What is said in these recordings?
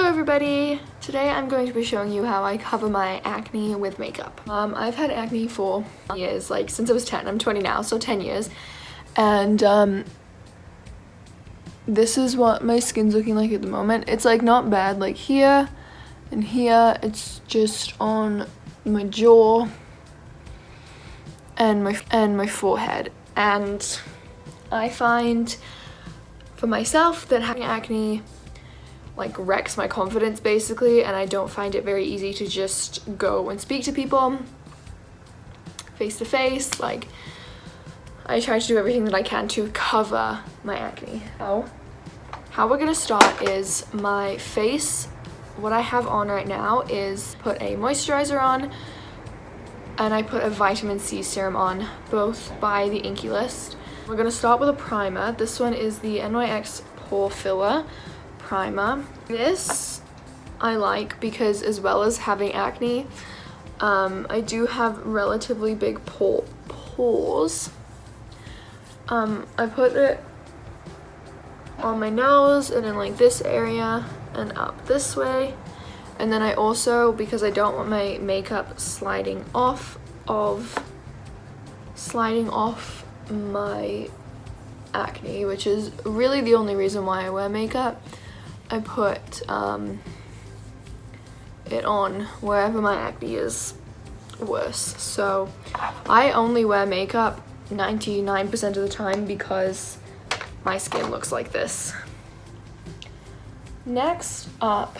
everybody! Today I'm going to be showing you how I cover my acne with makeup. I've had acne for years, like since I was 10. I'm 20 now, so 10 years. And this is what my skin's looking like at the moment. It's like not bad, like here and here. It's just on my jaw and my forehead. And I find for myself that having acne like wrecks my confidence basically, and I don't find it very easy to just go and speak to people face to face. Like, I try to do everything that I can to cover my acne. How we're gonna start is my face. What I have on right now is put a moisturizer on, and I put a vitamin C serum on, both by the Inky List. We're gonna start with a primer. This one is the NYX Pore Filler Primer. This I like because, as well as having acne, I do have relatively big pores. I put it on my nose and in like this area and up this way. And then I also, because I don't want my makeup sliding off my acne, which is really the only reason why I wear makeup, I put it on wherever my acne is worse. So I only wear makeup 99% of the time because my skin looks like this. Next up,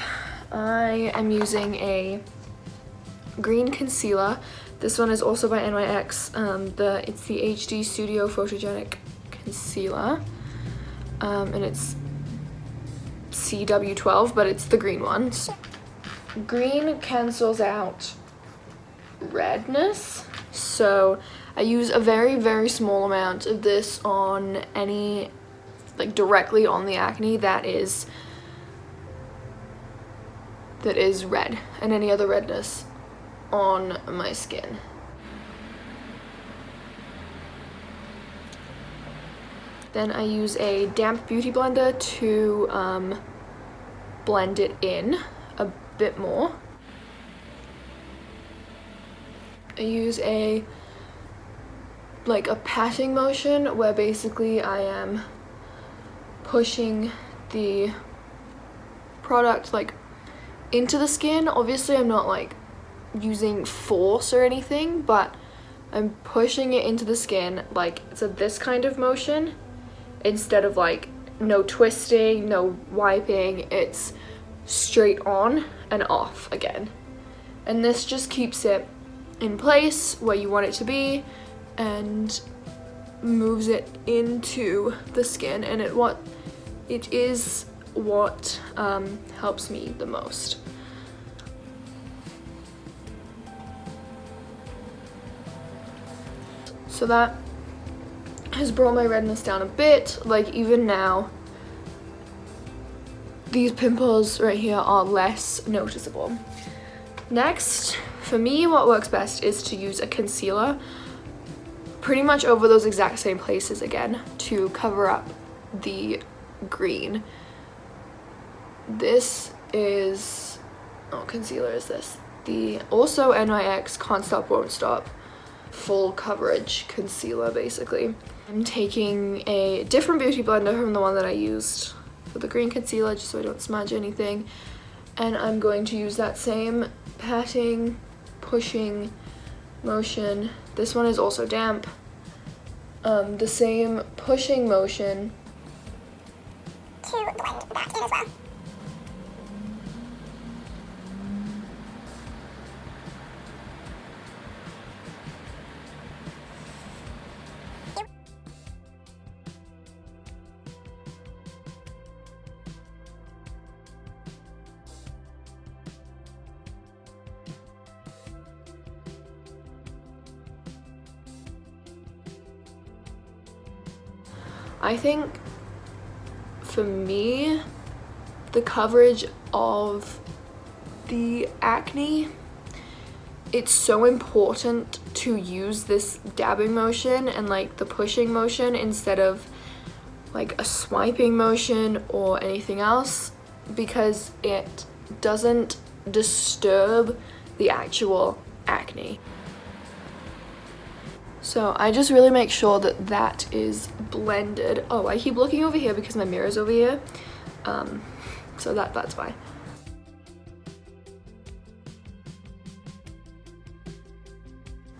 I am using a green concealer. This one is also by NYX. It's the HD Studio Photogenic Concealer, and it's CW12, but it's the green one. Green cancels out redness, so I use a very small amount of this on any, like directly on the acne that is red, and any other redness on my skin. Then I use a damp beauty blender to blend it in a bit more. I use a patting motion where basically I am pushing the product like into the skin. Obviously I'm not like using force or anything, but I'm pushing it into the skin like it's this kind of motion, instead of like no twisting, no wiping. It's straight on and off again, and this just keeps it in place where you want it to be and moves it into the skin, and it is what helps me the most. So that has brought my redness down a bit. Like, even now, these pimples right here are less noticeable. Next, for me, what works best is to use a concealer pretty much over those exact same places again to cover up the green. This is, concealer is this. The also NYX Can't Stop Won't Stop full coverage concealer basically. I'm taking a different beauty blender from the one that I used for the green concealer, just so I don't smudge anything, and I'm going to use that same patting, pushing motion. This one is also damp. The same pushing motion to blend that in as well. I think for me, the coverage of the acne, it's so important to use this dabbing motion and like the pushing motion instead of like a swiping motion or anything else, because it doesn't disturb the actual acne. So I just really make sure that that is blended. Oh, I keep looking over here because my mirror's over here. So that's why.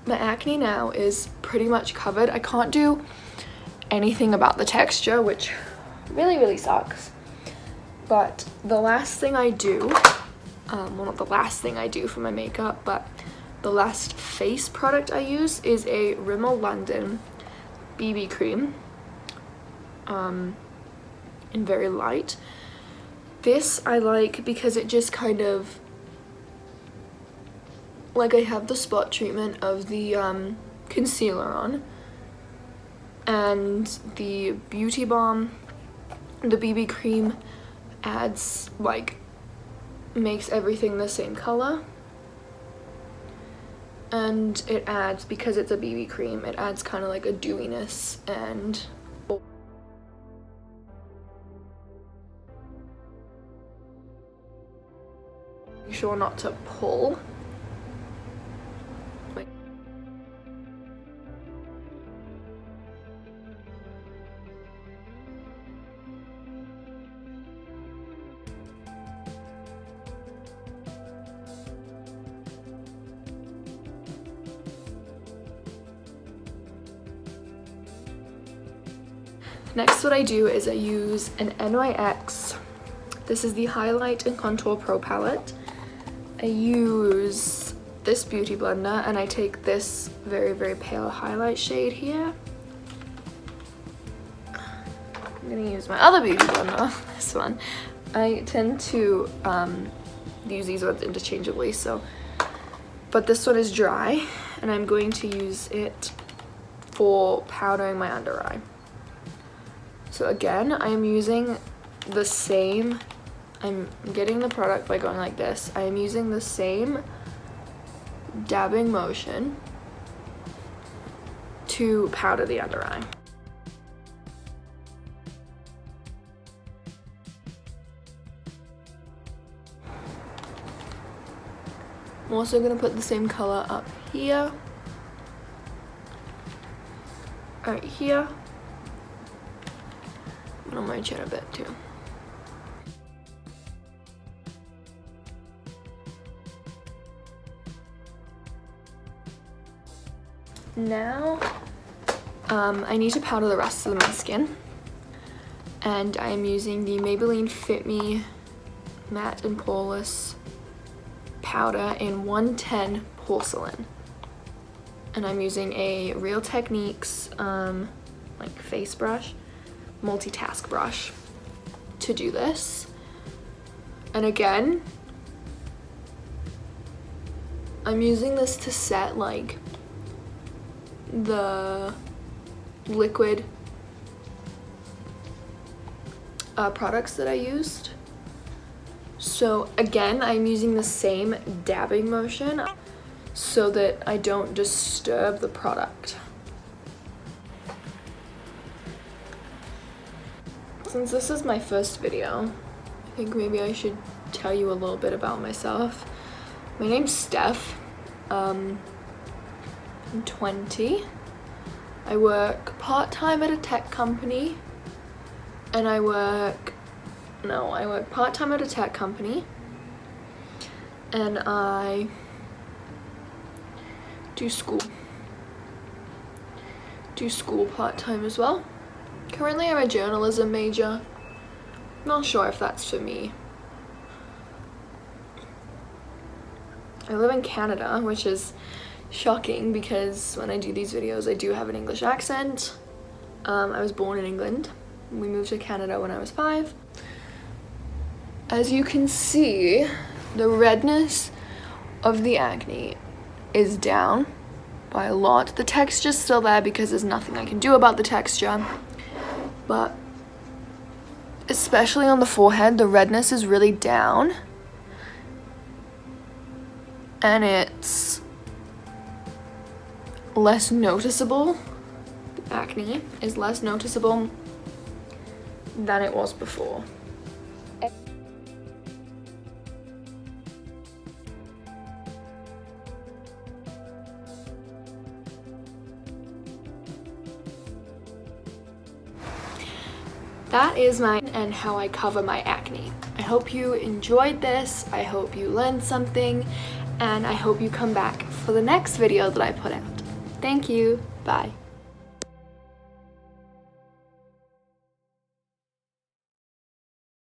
My acne now is pretty much covered. I can't do anything about the texture, which really sucks. But the last thing I do, well, not the last thing I do for my makeup, but the last face product I use is a Rimmel London BB cream in very light. This I like because it just kind of, like, I have the spot treatment of the concealer on, and the Beauty Balm, the BB cream, adds, like, makes everything the same color. And it adds, because it's a BB cream, it adds kind of like a dewiness and make sure not to pull. Next, what I do is I use an NYX. This is the Highlight and Contour Pro Palette. I use this beauty blender and I take this very pale highlight shade here. I'm gonna use my other beauty blender, this one. I tend to use these ones interchangeably, but this one is dry and I'm going to use it for powdering my under eye. So again, I am using the same, I'm getting the product by going like this. I am using the same dabbing motion to powder the under eye. I'm also going to put the same color up here, right here, and on my chin a bit too. Now, I need to powder the rest of my skin, and I am using the Maybelline Fit Me Matte and Poreless powder in 110 Porcelain, and I'm using a Real Techniques like face brush, multitask brush to do this. And again, I'm using this to set like the liquid products that I used. So again, I'm using the same dabbing motion so that I don't disturb the product. Since this is my first video, I think maybe I should tell you a little bit about myself. My name's Steph. I'm 20. I work part-time at a tech company, and I work part-time at a tech company, and I do school part-time as well. Currently I'm a journalism major. Not sure if that's for me. I live in Canada, which is shocking because when I do these videos I do have an English accent. I was born in England. We moved to Canada when I was 5. As you can see, the redness of the acne is down by a lot. The texture's still there because there's nothing I can do about the texture, but especially on the forehead, the redness is really down, and it's less noticeable. The acne is less noticeable than it was before. that is mine and how I cover my acne. I hope you enjoyed this, I hope you learned something, and I hope you come back for the next video that I put out. Thank you, bye.